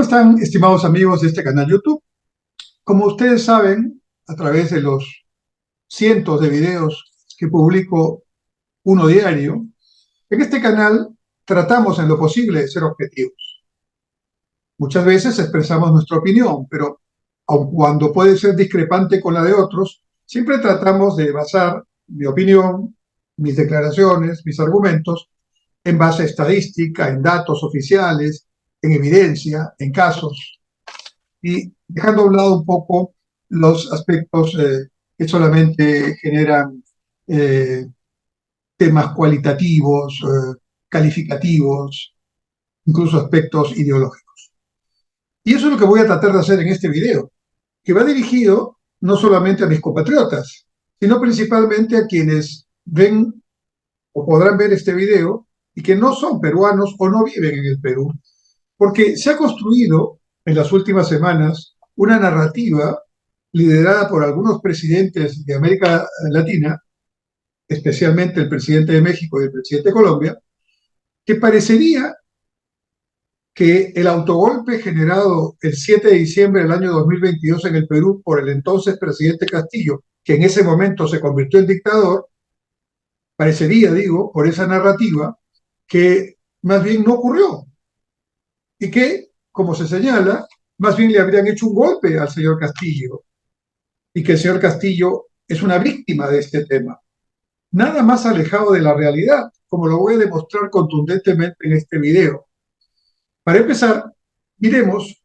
están, estimados amigos de este canal YouTube? Como ustedes saben, a través de los cientos de videos que publico uno diario, en este canal tratamos en lo posible de ser objetivos. Muchas veces expresamos nuestra opinión, pero aun cuando puede ser discrepante con la de otros, siempre tratamos de basar mi opinión, mis declaraciones, mis argumentos en base a estadística, en datos oficiales, en evidencia, en casos, y dejando a un lado un poco los aspectos que solamente generan eh, temas cualitativos, calificativos, incluso aspectos ideológicos. Y eso es lo que voy a tratar de hacer en este video, que va dirigido no solamente a mis compatriotas, sino principalmente a quienes ven o podrán ver este video y que no son peruanos o no viven en el Perú, porque se ha construido en las últimas semanas una narrativa liderada por algunos presidentes de América Latina, especialmente el presidente de México y el presidente de Colombia, que parecería que el autogolpe generado el 7 de diciembre del año 2022 en el Perú por el entonces presidente Castillo, que en ese momento se convirtió en dictador, parecería, digo, por esa narrativa, que más bien no ocurrió y que, como se señala, más bien le habrían hecho un golpe al señor Castillo y que el señor Castillo es una víctima de este tema. Nada más alejado de la realidad, como lo voy a demostrar contundentemente en este video. Para empezar, miremos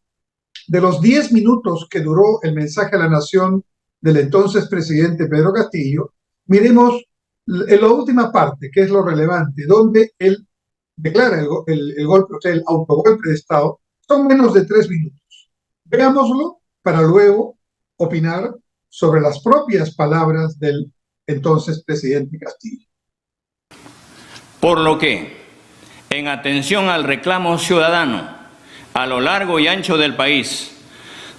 de los 10 minutos que duró el mensaje a la nación del entonces presidente Pedro Castillo, miremos en la última parte, que es lo relevante, donde él declara el golpe, o sea, el autogolpe de Estado, son menos de 3 minutos. Veámoslo para luego opinar sobre las propias palabras del entonces presidente Castillo. Por lo que, en atención al reclamo ciudadano a lo largo y ancho del país,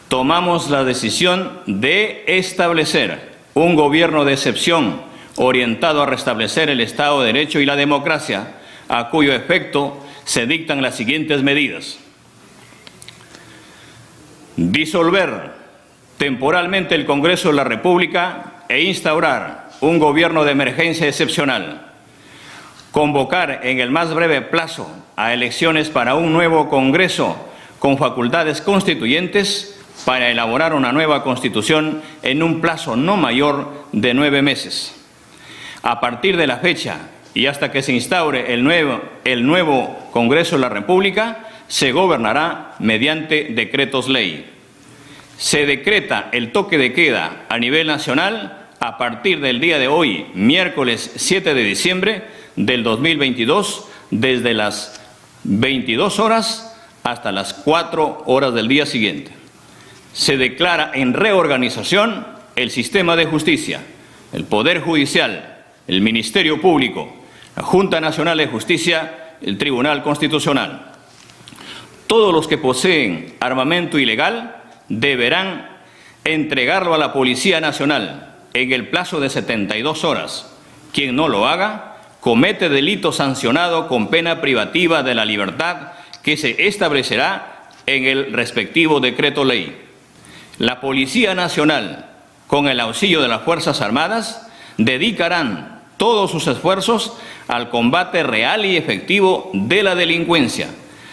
tomamos la decisión de establecer un gobierno de excepción orientado a restablecer el Estado de Derecho y la democracia, a cuyo efecto se dictan las siguientes medidas. Disolver temporalmente el Congreso de la República e instaurar un gobierno de emergencia excepcional. Convocar en el más breve plazo a elecciones para un nuevo Congreso con facultades constituyentes para elaborar una nueva Constitución en un plazo no mayor de 9 meses. A partir de la fecha y hasta que se instaure el nuevo Congreso de la República, se gobernará mediante decretos ley. Se decreta el toque de queda a nivel nacional a partir del día de hoy, miércoles 7 de diciembre del 2022, desde las 22 horas hasta las 4 horas del día siguiente. Se declara en reorganización el sistema de justicia, el Poder Judicial, el Ministerio Público, la Junta Nacional de Justicia, el Tribunal Constitucional. Todos los que poseen armamento ilegal deberán entregarlo a la Policía Nacional en el plazo de 72 horas. Quien no lo haga comete delito sancionado con pena privativa de la libertad que se establecerá en el respectivo decreto ley. La Policía Nacional, con el auxilio de las Fuerzas Armadas, dedicarán todos sus esfuerzos al combate real y efectivo de la delincuencia,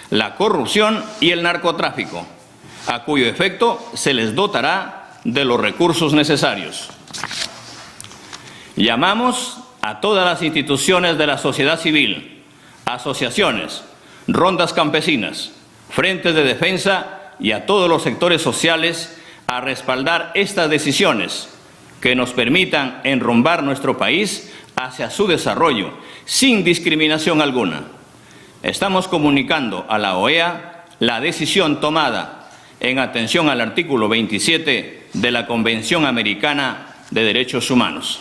la corrupción y el narcotráfico, a cuyo efecto se les dotará de los recursos necesarios. Llamamos a todas las instituciones de la sociedad civil, asociaciones, rondas campesinas, frentes de defensa y a todos los sectores sociales a respaldar estas decisiones que nos permitan enrumbar nuestro país hacia su desarrollo sin discriminación alguna. Estamos comunicando a la OEA la decisión tomada en atención al artículo 27 de la Convención Americana de Derechos Humanos.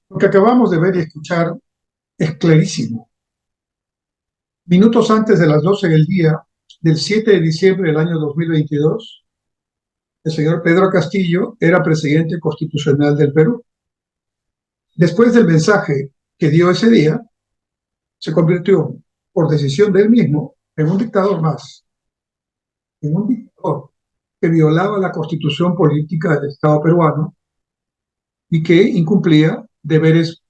Lo que acabamos de ver y escuchar es clarísimo. Minutos antes de las 12 del día del 7 de diciembre del año 2022, el señor Pedro Castillo era presidente constitucional del Perú. Después del mensaje que dio ese día, se convirtió, por decisión de él mismo, en un dictador más. en un dictador que violaba la constitución política del Estado peruano y que incumplía deberes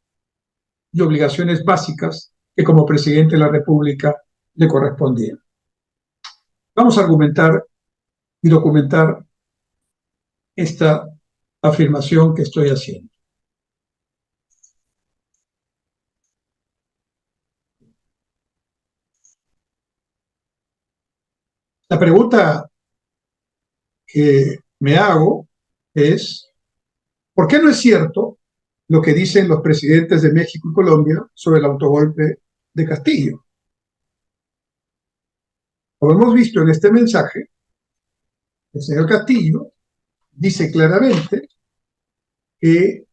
y obligaciones básicas que como presidente de la República le correspondían. Vamos a argumentar y documentar esta afirmación que estoy haciendo. La pregunta que me hago es, ¿por qué no es cierto lo que dicen los presidentes de México y Colombia sobre el autogolpe de Castillo? Como hemos visto en este mensaje, el señor Castillo dice claramente que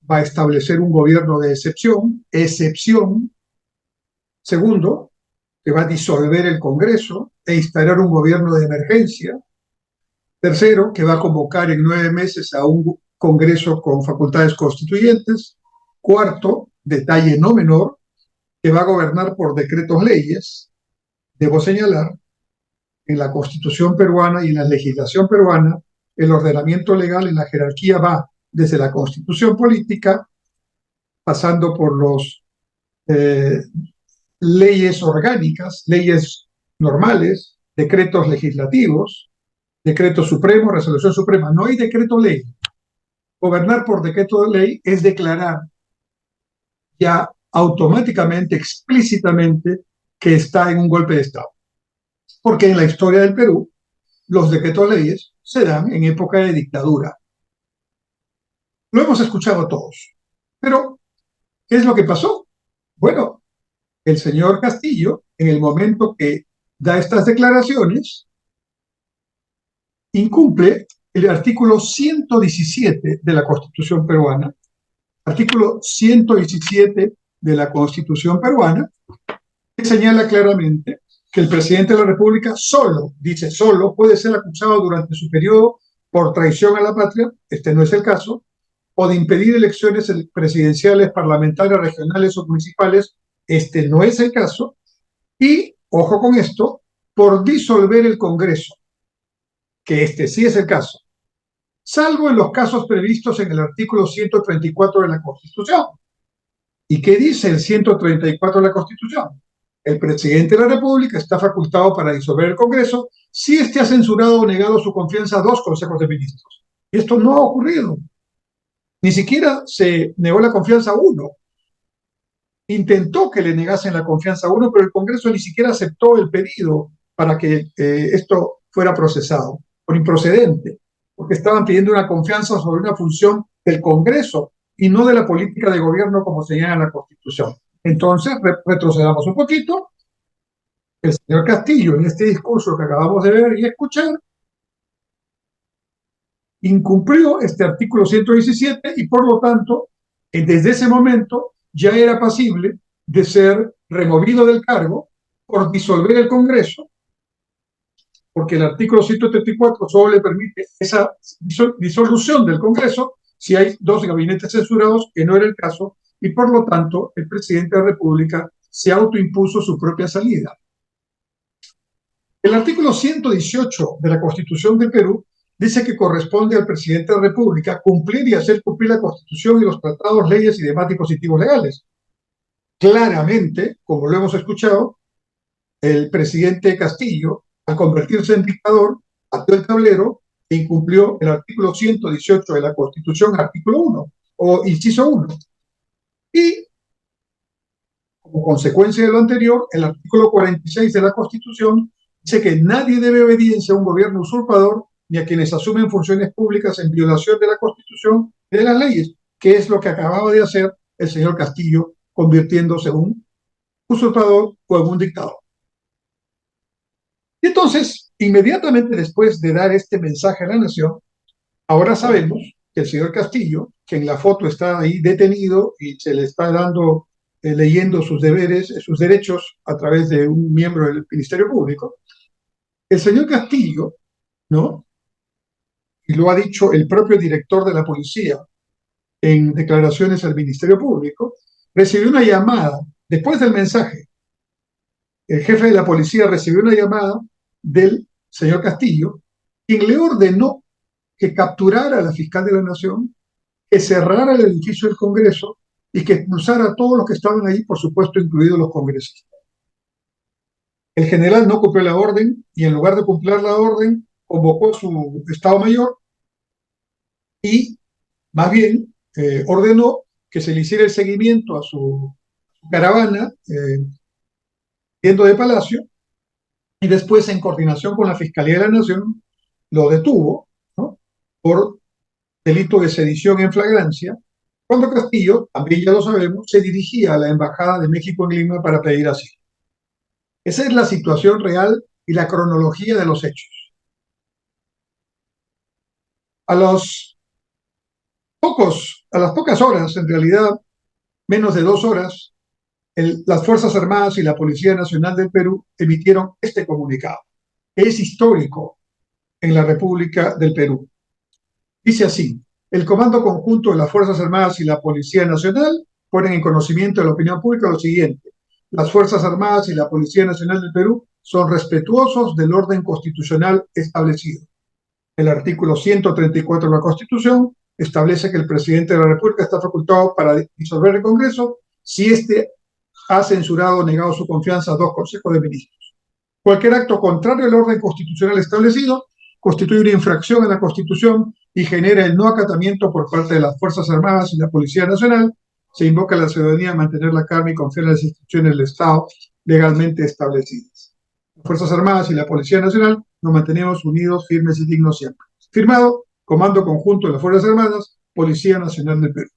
va a establecer un gobierno de excepción. Segundo, que va a disolver el Congreso e instalar un gobierno de emergencia. Tercero, que va a convocar en 9 meses a un Congreso con facultades constituyentes. Cuarto, detalle no menor, que va a gobernar por decretos leyes. Debo señalar, en la Constitución peruana y en la legislación peruana, el ordenamiento legal en la jerarquía va desde la Constitución política, pasando por los leyes orgánicas, leyes normales, decretos legislativos, decreto supremo, resolución suprema. No hay decreto ley. Gobernar por decreto de ley es declarar ya automáticamente, explícitamente, que está en un golpe de Estado. Porque en la historia del Perú, los decretos leyes se dan en época de dictadura. Lo hemos escuchado todos. Pero, ¿qué es lo que pasó? Bueno, el señor Castillo, en el momento que da estas declaraciones, incumple el artículo 117 de la Constitución peruana, artículo 117 de la Constitución peruana, que señala claramente que el presidente de la República solo, dice solo, puede ser acusado durante su periodo por traición a la patria, este no es el caso, o de impedir elecciones presidenciales, parlamentarias, regionales o municipales, este no es el caso, y, ojo con esto, por disolver el Congreso, que este sí es el caso, salvo en los casos previstos en el artículo 134 de la Constitución. ¿Y qué dice el 134 de la Constitución? El presidente de la República está facultado para disolver el Congreso si éste ha censurado o negado su confianza a 2 consejos de ministros. Y esto no ha ocurrido. Ni siquiera se negó la confianza a uno. Intentó que le negasen la confianza a uno, pero el Congreso ni siquiera aceptó el pedido para que esto fuera procesado por improcedente, porque estaban pidiendo una confianza sobre una función del Congreso y no de la política de gobierno como señala la Constitución. Entonces, retrocedamos un poquito. El señor Castillo, en este discurso que acabamos de ver y escuchar, incumplió este artículo 117 y por lo tanto, desde ese momento ya era pasible de ser removido del cargo por disolver el Congreso, porque el artículo 134 solo le permite esa disolución del Congreso si hay 2 gabinetes censurados, que no era el caso, y por lo tanto el presidente de la República se autoimpuso su propia salida. El artículo 118 de la Constitución del Perú dice que corresponde al presidente de la República cumplir y hacer cumplir la Constitución y los tratados, leyes y demás dispositivos legales. Claramente, como lo hemos escuchado, el presidente Castillo, al convertirse en dictador, pateó el tablero e incumplió el artículo 118 de la Constitución, artículo 1, o inciso 1. Y, como consecuencia de lo anterior, el artículo 46 de la Constitución dice que nadie debe obediencia a un gobierno usurpador ni a quienes asumen funciones públicas en violación de la Constitución y de las leyes, que es lo que acababa de hacer el señor Castillo, convirtiéndose en un usurpador o en un dictador. Y entonces, inmediatamente después de dar este mensaje a la nación, ahora sabemos que el señor Castillo, que en la foto está ahí detenido y se le está dando, leyendo sus deberes, sus derechos a través de un miembro del Ministerio Público, el señor Castillo, ¿no? Y lo ha dicho el propio director de la policía en declaraciones al Ministerio Público, recibió una llamada, después del mensaje, el jefe de la policía recibió una llamada del señor Castillo, quien le ordenó que capturara a la fiscal de la Nación, que cerrara el edificio del Congreso y que expulsara a todos los que estaban ahí, por supuesto, incluidos los congresistas. El general no cumplió la orden y en lugar de cumplir la orden, convocó su Estado Mayor y más bien ordenó que se le hiciera el seguimiento a su caravana yendo de Palacio y después, en coordinación con la Fiscalía de la Nación, lo detuvo, ¿no?, por delito de sedición en flagrancia, cuando Castillo, también ya lo sabemos, se dirigía a la Embajada de México en Lima para pedir asilo. Esa es la situación real y la cronología de los hechos. A a las pocas horas, en realidad menos de 2 horas, las Fuerzas Armadas y la Policía Nacional del Perú emitieron este comunicado, que es histórico en la República del Perú. Dice así: el Comando Conjunto de las Fuerzas Armadas y la Policía Nacional ponen en conocimiento de la opinión pública lo siguiente: las Fuerzas Armadas y la Policía Nacional del Perú son respetuosos del orden constitucional establecido. El artículo 134 de la Constitución establece que el presidente de la República está facultado para disolver el Congreso si éste ha censurado o negado su confianza a 2 consejos de ministros. Cualquier acto contrario al orden constitucional establecido constituye una infracción a la Constitución y genera el no acatamiento por parte de las Fuerzas Armadas y la Policía Nacional. Se invoca a la ciudadanía a mantener la calma y confiar en las instituciones del Estado legalmente establecidas. Las Fuerzas Armadas y la Policía Nacional nos mantenemos unidos, firmes y dignos siempre. Firmado, Comando Conjunto de las Fuerzas Armadas, Policía Nacional del Perú.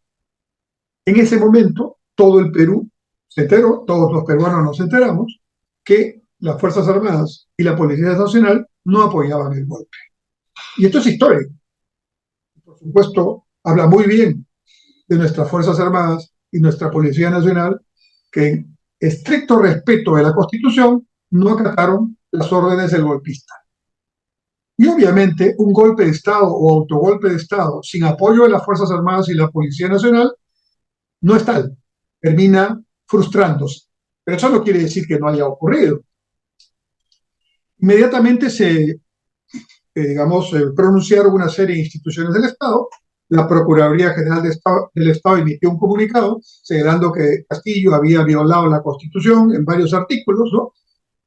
En ese momento, todo el Perú se enteró, todos los peruanos nos enteramos, que las Fuerzas Armadas y la Policía Nacional no apoyaban el golpe. Y esto es histórico. Por supuesto, habla muy bien de nuestras Fuerzas Armadas y nuestra Policía Nacional, que en estricto respeto de la Constitución no acataron las órdenes del golpista. Y obviamente un golpe de Estado o autogolpe de Estado sin apoyo de las Fuerzas Armadas y la Policía Nacional no es tal, termina frustrándose. Pero eso no quiere decir que no haya ocurrido. Inmediatamente pronunciaron una serie de instituciones del Estado. La Procuraduría General del Estado emitió un comunicado señalando que Castillo había violado la Constitución en varios artículos, ¿no?,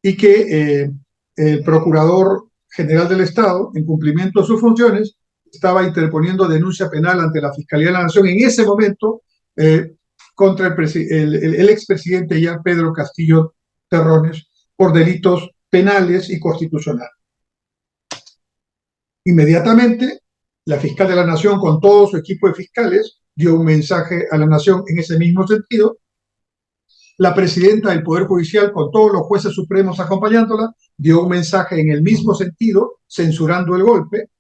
y que el Procurador General del Estado, en cumplimiento de sus funciones, estaba interponiendo denuncia penal ante la Fiscalía de la Nación en ese momento contra el expresidente ya Pedro Castillo Terrones por delitos penales y constitucionales. Inmediatamente, la fiscal de la Nación, con todo su equipo de fiscales, dio un mensaje a la Nación en ese mismo sentido. La presidenta del Poder Judicial, con todos los jueces supremos acompañándola, dio un mensaje en el mismo sentido, censurando el golpe,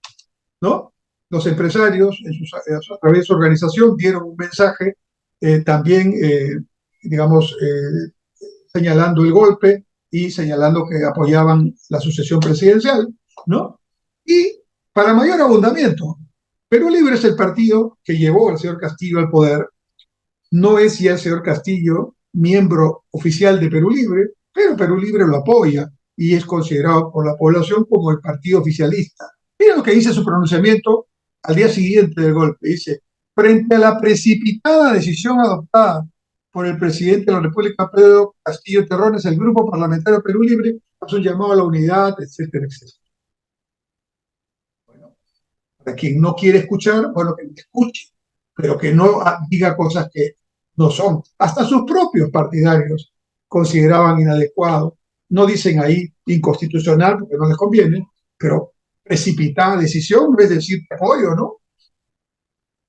¿no? Los empresarios, a través de su organización, dieron un mensaje también, señalando el golpe y señalando que apoyaban la sucesión presidencial, ¿no? Y para mayor abundamiento, Perú Libre es el partido que llevó al señor Castillo al poder. No es ya el señor Castillo miembro oficial de Perú Libre, pero Perú Libre lo apoya y es considerado por la población como el partido oficialista. Mira lo que dice su pronunciamiento al día siguiente del golpe. Dice: frente a la precipitada decisión adoptada por el presidente de la República, Pedro Castillo Terrones, el Grupo Parlamentario Perú Libre hace un llamado a la unidad, etcétera, etcétera. Bueno, para quien no quiere escuchar, bueno, que escuche, pero que no diga cosas que no son. Hasta sus propios partidarios consideraban inadecuado. No dicen ahí inconstitucional porque no les conviene, pero precipitada decisión no es decir apoyo, ¿no?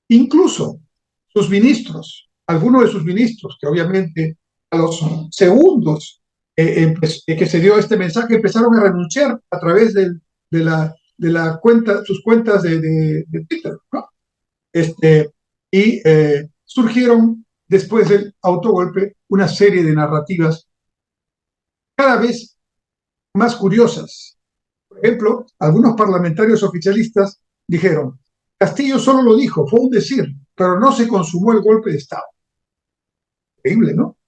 Incluso sus ministros, algunos de sus ministros, que obviamente a los segundos que se dio este mensaje empezaron a renunciar a través de la cuenta, sus cuentas de Twitter, ¿no? Surgieron después del autogolpe una serie de narrativas cada vez más curiosas. Por ejemplo, algunos parlamentarios oficialistas dijeron: Castillo solo lo dijo, fue un decir, pero no se consumó el golpe de Estado. Increíble, ¿no?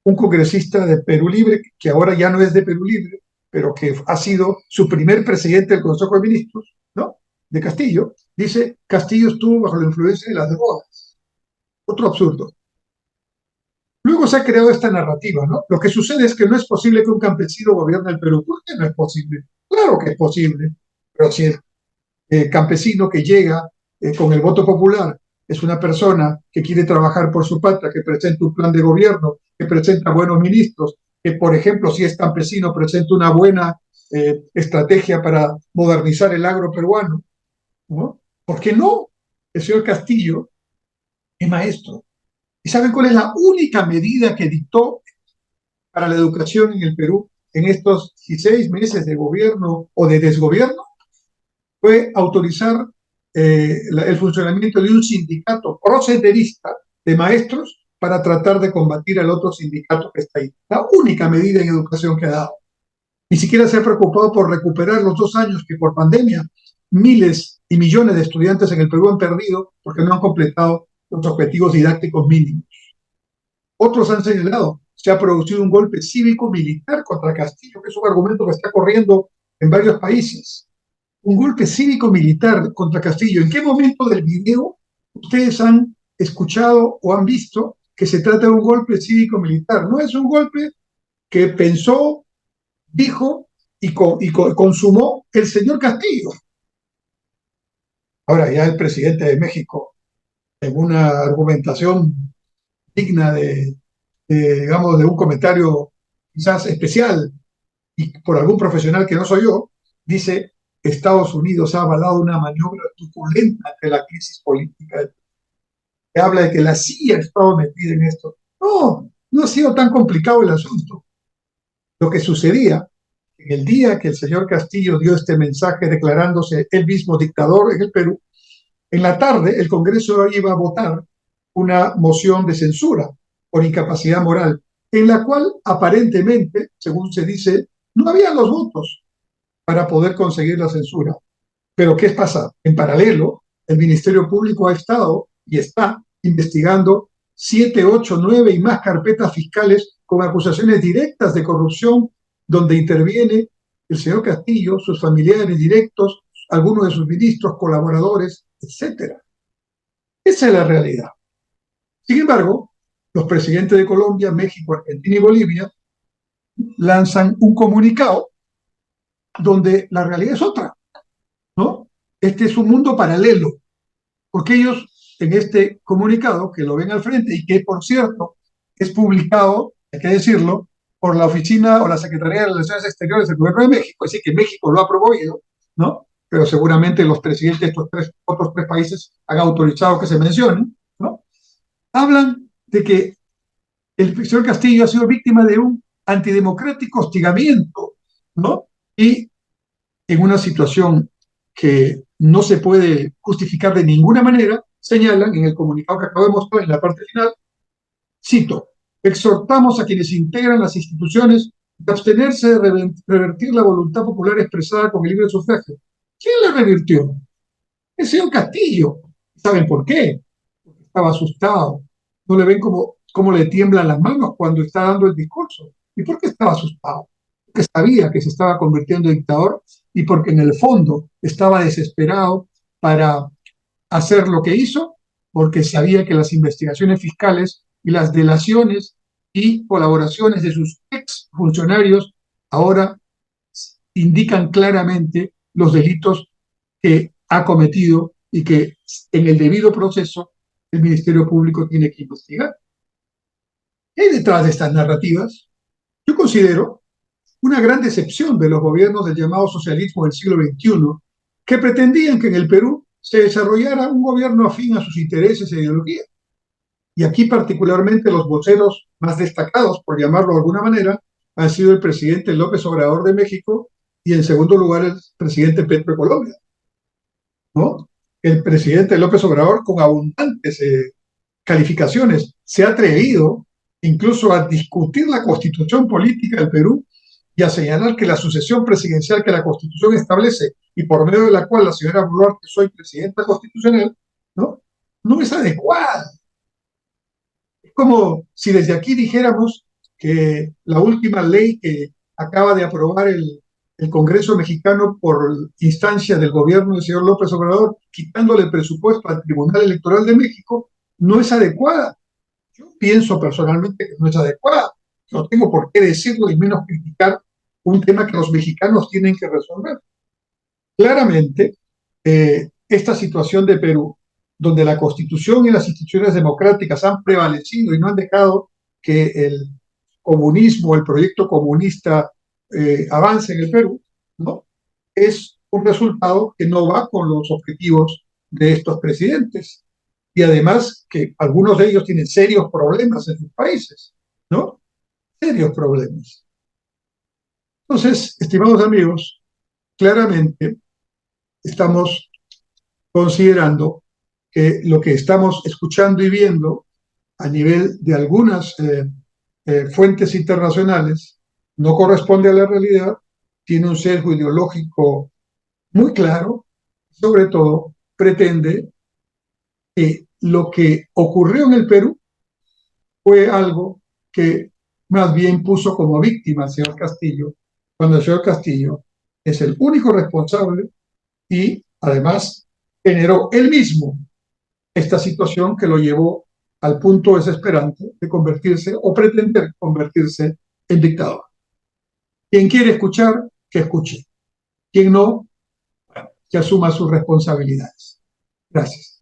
Un congresista de Perú Libre, que ahora ya no es de Perú Libre, pero que ha sido su primer presidente del Consejo de Ministros, ¿no? De Castillo, dice, Castillo estuvo bajo la influencia de las drogas. Otro absurdo. Luego se ha creado esta narrativa, ¿no? Lo que sucede es que no es posible que un campesino gobierne el Perú. ¿Por qué no es posible? Claro que es posible, pero si el campesino que llega con el voto popular es una persona que quiere trabajar por su patria, que presenta un plan de gobierno, que presenta buenos ministros, que, por ejemplo, si es campesino, presenta una buena estrategia para modernizar el agro peruano, ¿no? ¿Por qué no? El señor Castillo es maestro. ¿Y saben cuál es la única medida que dictó para la educación en el Perú en estos 16 meses de gobierno o de desgobierno? Fue autorizar el funcionamiento de un sindicato procederista de maestros para tratar de combatir al otro sindicato que está ahí. La única medida en educación que ha dado. Ni siquiera se ha preocupado por recuperar los 2 años que por pandemia miles y millones de estudiantes en el Perú han perdido porque no han completado los objetivos didácticos mínimos. Otros han señalado, se ha producido un golpe cívico-militar contra Castillo, que es un argumento que está corriendo en varios países. Un golpe cívico-militar contra Castillo. ¿En qué momento del video ustedes han escuchado o han visto que se trata de un golpe cívico-militar? No es un golpe que pensó, dijo y consumó el señor Castillo. Ahora ya el presidente de México, en una argumentación digna digamos, de un comentario quizás especial y por algún profesional que no soy yo, dice, Estados Unidos ha avalado una maniobra truculenta ante la crisis política. Que habla de que la CIA ha estado metida en esto. No, no ha sido tan complicado el asunto. Lo que sucedía en el día que el señor Castillo dio este mensaje declarándose él mismo dictador en el Perú, en la tarde el Congreso iba a votar una moción de censura por incapacidad moral, en la cual aparentemente, según se dice, no había los votos para poder conseguir la censura. Pero ¿qué pasa? En paralelo, el Ministerio Público ha estado y está investigando 7, 8, 9 y más carpetas fiscales con acusaciones directas de corrupción, donde interviene el señor Castillo, sus familiares directos, algunos de sus ministros, colaboradores, etcétera. Esa es la realidad. Sin embargo, los presidentes de Colombia, México, Argentina y Bolivia lanzan un comunicado donde la realidad es otra, ¿no? Este es un mundo paralelo, porque ellos en este comunicado, que lo ven al frente y que, por cierto, es publicado, hay que decirlo, por la Oficina o la Secretaría de Relaciones Exteriores del Gobierno de México, es decir, que México lo ha promovido, ¿no? Pero seguramente los presidentes de estos otros tres países han autorizado que se mencionen, ¿no? Hablan de que el señor Castillo ha sido víctima de un antidemocrático hostigamiento, ¿no? Y en una situación que no se puede justificar de ninguna manera, señalan en el comunicado que acabo de mostrar en la parte final, cito, exhortamos a quienes integran las instituciones de abstenerse de revertir la voluntad popular expresada con el libre sufragio. ¿Quién la revirtió? El señor Castillo. ¿Saben por qué? Porque estaba asustado. ¿No le ven cómo le tiemblan las manos cuando está dando el discurso? ¿Y por qué estaba asustado? Porque sabía que se estaba convirtiendo en dictador y porque en el fondo estaba desesperado para hacer lo que hizo, porque sabía que las investigaciones fiscales y las delaciones y colaboraciones de sus ex funcionarios ahora indican claramente los delitos que ha cometido y que en el debido proceso el Ministerio Público tiene que investigar. ¿Qué hay detrás de estas narrativas? Yo considero una gran decepción de los gobiernos del llamado socialismo del siglo XXI, que pretendían que en el Perú se desarrollara un gobierno afín a sus intereses e ideología. Y aquí particularmente los voceros más destacados, por llamarlo de alguna manera, han sido el presidente López Obrador de México y en segundo lugar el presidente Petro de Colombia, ¿no? El presidente López Obrador, con abundantes calificaciones, se ha atrevido incluso a discutir la constitución política del Perú y a señalar que la sucesión presidencial que la Constitución establece y por medio de la cual la señora Boluarte soy presidenta constitucional, ¿no? No es adecuada. Es como si desde aquí dijéramos que la última ley que acaba de aprobar el Congreso mexicano, por instancia del gobierno del señor López Obrador, quitándole el presupuesto al Tribunal Electoral de México, no es adecuada. Yo pienso personalmente que no es adecuada. No tengo por qué decirlo y menos criticar un tema que los mexicanos tienen que resolver. Claramente, esta situación de Perú, donde la Constitución y las instituciones democráticas han prevalecido y no han dejado que el comunismo, el proyecto comunista avance en el Perú, ¿no? Es un resultado que no va con los objetivos de estos presidentes. Y además que algunos de ellos tienen serios problemas en sus países, ¿no? Serios problemas. Entonces, estimados amigos, claramente estamos considerando que lo que estamos escuchando y viendo a nivel de algunas fuentes internacionales no corresponde a la realidad, tiene un sesgo ideológico muy claro, sobre todo pretende que lo que ocurrió en el Perú fue algo que más bien puso como víctima al señor Castillo, cuando el señor Castillo es el único responsable y además generó él mismo esta situación que lo llevó al punto desesperante de convertirse o pretender convertirse en dictador. Quien quiere escuchar, que escuche. Quien no, que asuma sus responsabilidades. Gracias.